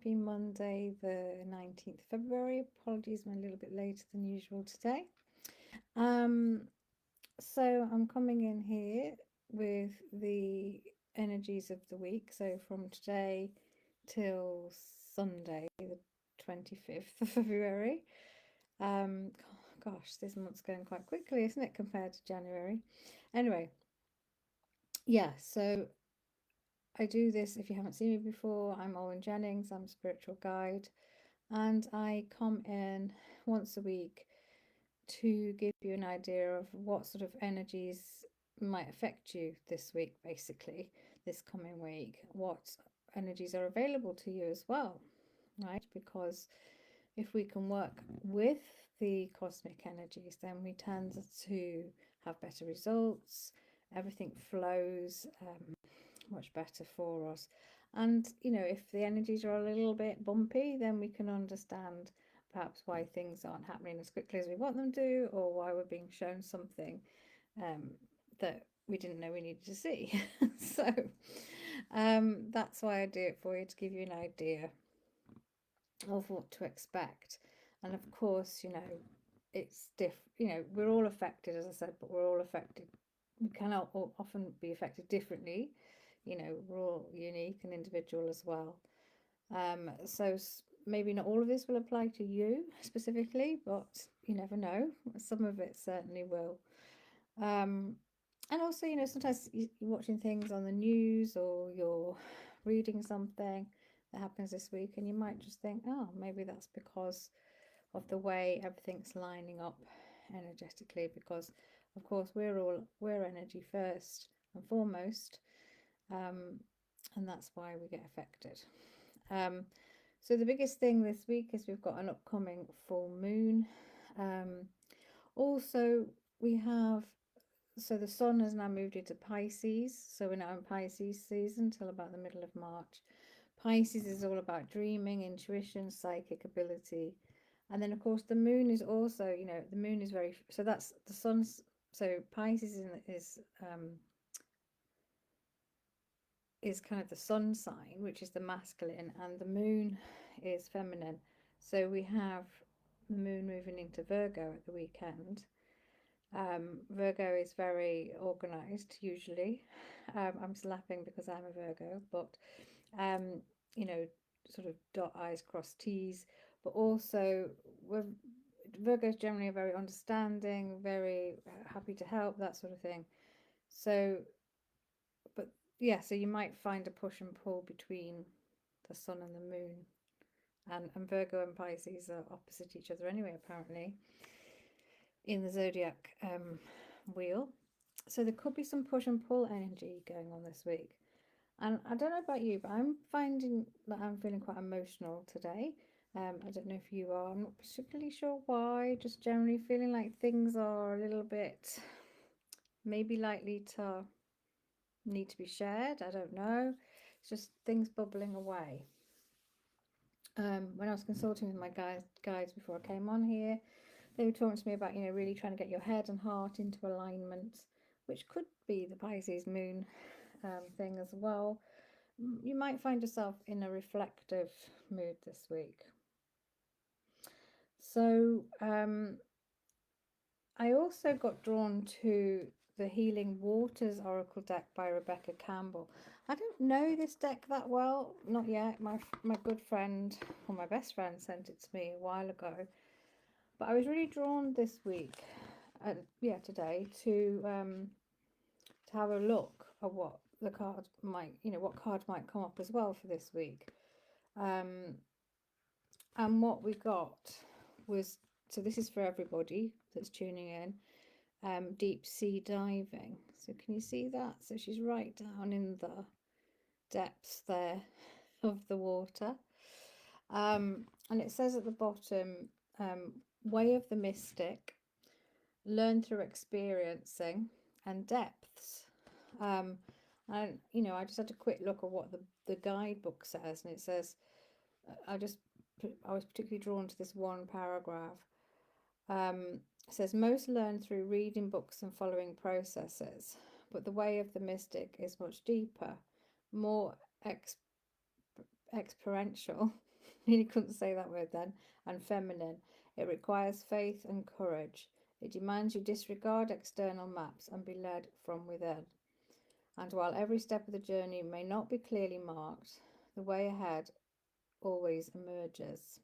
happy Monday, the 19th of February. Apologies, I'm a little bit later than usual today. Um, so I'm coming in here with the energies of the week. So from today till Sunday, the 25th of February. Um, Gosh, this month's going quite quickly, isn't it, compared to January? Anyway, yeah, so I do this if you haven't seen me before. I'm Owen Jennings, I'm a spiritual guide, and I come in once a week to give you an idea of what sort of energies might affect you this week, basically, this coming week, what energies are available to you as well, right? Because if we can work with the cosmic energies, then we tend to have better results, everything flows much better for us. And, if the energies are a little bit bumpy, then we can understand perhaps why things aren't happening as quickly as we want them to, or why we're being shown something um, that we didn't know we needed to see. So that's why I do it for you, to give you an idea of what to expect. And of course, it's we're all affected, as I said, but we're all affected. We cannot often be affected differently. We're all unique and individual as well. So maybe not all of this will apply to you specifically, but you never know. Some of it certainly will. Um, and also, sometimes you're watching things on the news or you're reading something that happens this week, and you might just think, oh, maybe that's because of the way everything's lining up energetically, because of course we're energy first and foremost, um, and that's why we get affected. So the biggest thing this week is we've got an upcoming full moon. Also, we have so the sun has now moved into Pisces, so we're now in Pisces season till about the middle of March. Pisces is all about dreaming, intuition, psychic ability. And then, of course, the moon is also, the moon is very, so that's the sun's, so Pisces is kind of the sun sign, which is the masculine, and the moon is feminine. So we have the moon moving into Virgo at the weekend. Virgo is very organized usually. I'm laughing because I'm a Virgo, but um, you know, sort of dot I's, cross T's, but also Virgo's generally are very understanding, very happy to help, that sort of thing. So, but yeah, so you might find a push and pull between the sun and the moon. And Virgo and Pisces are opposite each other anyway, apparently, in the zodiac wheel. So there could be some push and pull energy going on this week. And I don't know about you, but I'm finding that I'm feeling quite emotional today. I don't know if you are. I'm not particularly sure why. Just generally feeling like things are a little bit maybe likely to need to be shared. I don't know. It's just things bubbling away. When I was consulting with my guides before I came on here, they were talking to me about, really trying to get your head and heart into alignment, which could be the Pisces moon thing as well. You might find yourself in a reflective mood this week. So I also got drawn to the Healing Waters Oracle deck by Rebecca Campbell. I don't know this deck that well, not yet. My good friend, or my best friend, sent it to me a while ago. But I was really drawn this week, today, to have a look at what the card might, what card might come up as well for this week. And what we got was, so this is for everybody that's tuning in, deep sea diving. So can you see that? So she's right down in the depths there of the water. And it says at the bottom, way of the mystic, learn through experiencing, and depths. And I just had a quick look at what the guidebook says, and it says, I was particularly drawn to this one paragraph. It says, most learn through reading books and following processes, but the way of the mystic is much deeper, more experiential, Really couldn't say that word then. And feminine. It requires faith and courage. It demands you disregard external maps and be led from within. And while every step of the journey may not be clearly marked, the way ahead always emerges.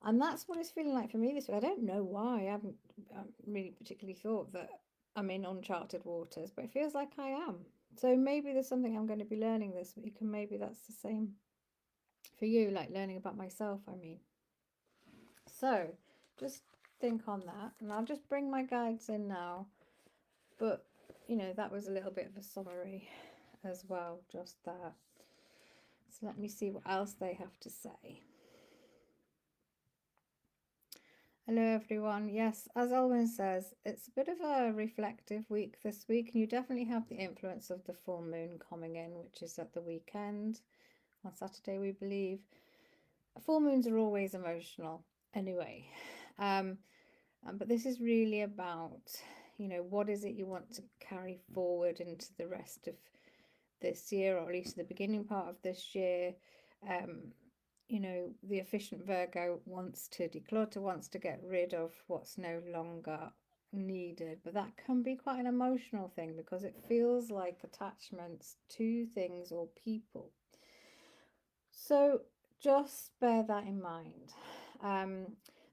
And that's what it's feeling like for me this week. I don't know why. I haven't really particularly thought that I'm in uncharted waters, but it feels like I am. So maybe there's something I'm going to be learning this week, and maybe that's the same for you, like learning about myself, I mean. So just think on that, and I'll just bring my guides in now. But, that was a little bit of a summary as well, just that. So let me see what else they have to say. Hello, everyone. Yes, as Alwyn says, it's a bit of a reflective week this week, and you definitely have the influence of the full moon coming in, which is at the weekend on Saturday, we believe. Full moons are always emotional anyway. But this is really about, what is it you want to carry forward into the rest of this year, or at least the beginning part of this year. The efficient Virgo wants to declutter, wants to get rid of what's no longer needed. But that can be quite an emotional thing because it feels like attachments to things or people. So just bear that in mind.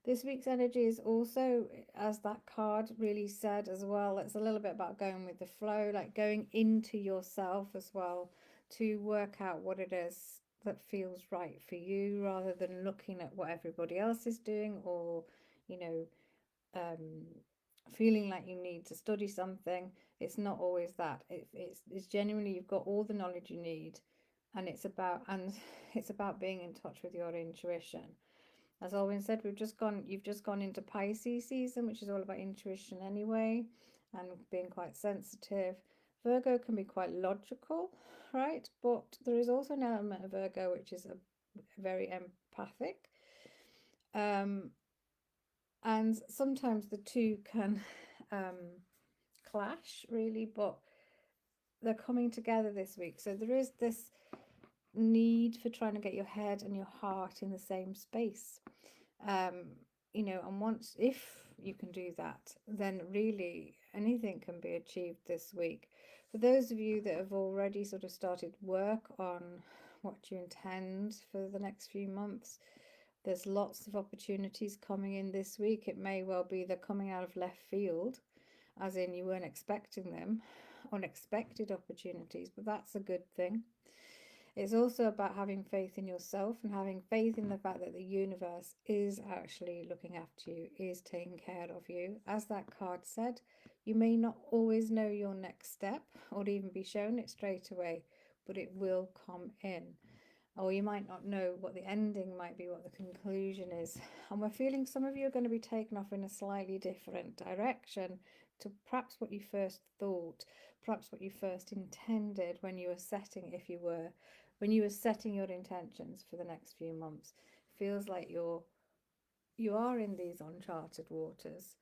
This week's energy is also, as that card really said as well, it's a little bit about going with the flow, like going into yourself as well to work out what it is that feels right for you rather than looking at what everybody else is doing or, you know, feeling like you need to study something. It's not always that. It's genuinely you've got all the knowledge you need, and it's about being in touch with your intuition. As Alwyn said, you've just gone into Pisces season, which is all about intuition anyway, and being quite sensitive. Virgo can be quite logical, right? But there is also an element of Virgo which is a very empathic. And sometimes the two can clash really, but they're coming together this week. So there is this need for trying to get your head and your heart in the same space. And once, if you can do that, then really anything can be achieved this week. For those of you that have already sort of started work on what you intend for the next few months, there's lots of opportunities coming in this week. It may well be they're coming out of left field, as in you weren't expecting them, unexpected opportunities, but that's a good thing. It's also about having faith in yourself and having faith in the fact that the universe is actually looking after you, is taking care of you. As that card said, you may not always know your next step or even be shown it straight away, but it will come in. Or you might not know what the ending might be, what the conclusion is. And we're feeling some of you are going to be taken off in a slightly different direction to perhaps what you first thought, perhaps what you first intended when you were setting, when you were setting your intentions for the next few months. Feels like you are in these uncharted waters.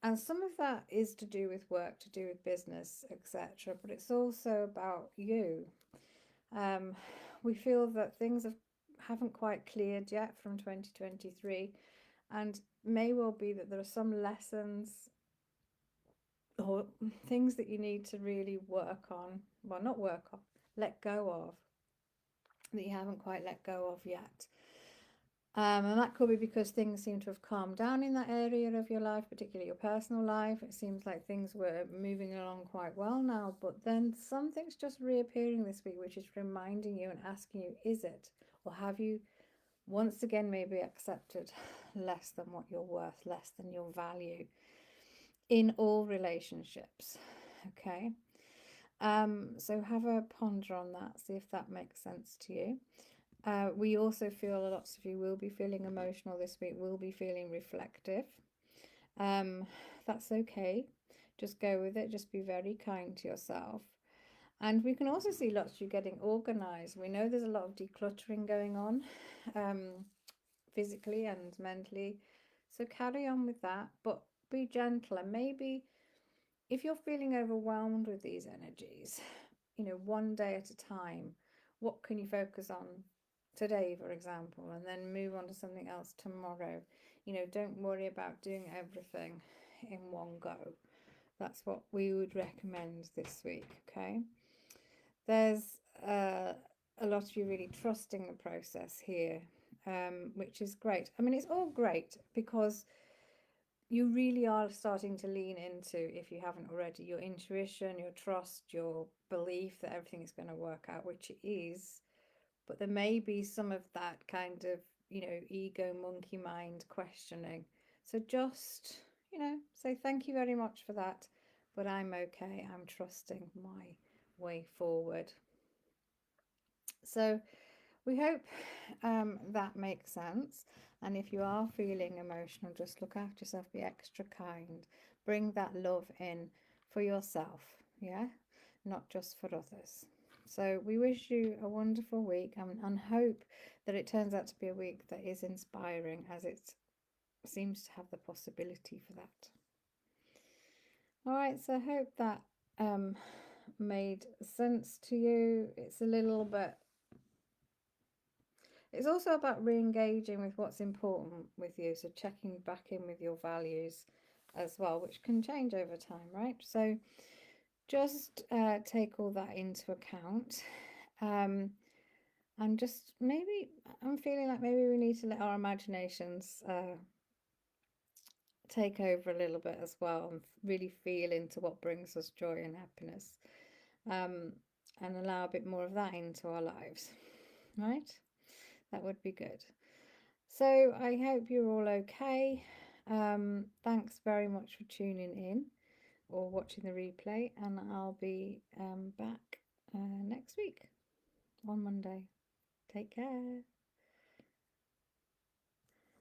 And some of that is to do with work, to do with business, etc. But it's also about you. We feel that things haven't quite cleared yet from 2023, and may well be that there are some lessons or things that you need to really work on. Well, not work on, let go of, that you haven't quite let go of yet. And that could be because things seem to have calmed down in that area of your life, particularly your personal life. It seems like things were moving along quite well now, but then something's just reappearing this week, which is reminding you and asking you, is it? Or have you once again maybe accepted less than what you're worth, less than your value in all relationships? Okay. So have a ponder on that, see if that makes sense to you. We also feel lots of you will be feeling emotional this week, will be feeling reflective. That's okay. Just go with it. Just be very kind to yourself. And we can also see lots of you getting organized. We know there's a lot of decluttering going on, physically and mentally. So carry on with that, but be gentle. And maybe if you're feeling overwhelmed with these energies, one day at a time, what can you focus on today, for example, and then move on to something else tomorrow. Don't worry about doing everything in one go. That's what we would recommend this week, okay? There's a lot of you really trusting the process here, which is great. I mean, it's all great because you really are starting to lean into, if you haven't already, your intuition, your trust, your belief that everything is going to work out, which it is. But there may be some of that kind of, ego monkey mind questioning. So just, say thank you very much for that, but I'm okay. I'm trusting my way forward. So we hope that makes sense. And if you are feeling emotional, just look after yourself, be extra kind, bring that love in for yourself, yeah, not just for others. So we wish you a wonderful week, and hope that it turns out to be a week that is inspiring, as it seems to have the possibility for that. All right, so I hope that made sense to you. It's also about re-engaging with what's important with you, so checking back in with your values as well, which can change over time, right? So just take all that into account. And just maybe, I'm feeling like maybe we need to let our imaginations take over a little bit as well, and really feel into what brings us joy and happiness, and allow a bit more of that into our lives, right? That would be good. So I hope you're all okay. Thanks very much for tuning in or watching the replay, and I'll be back next week on Monday. Take care.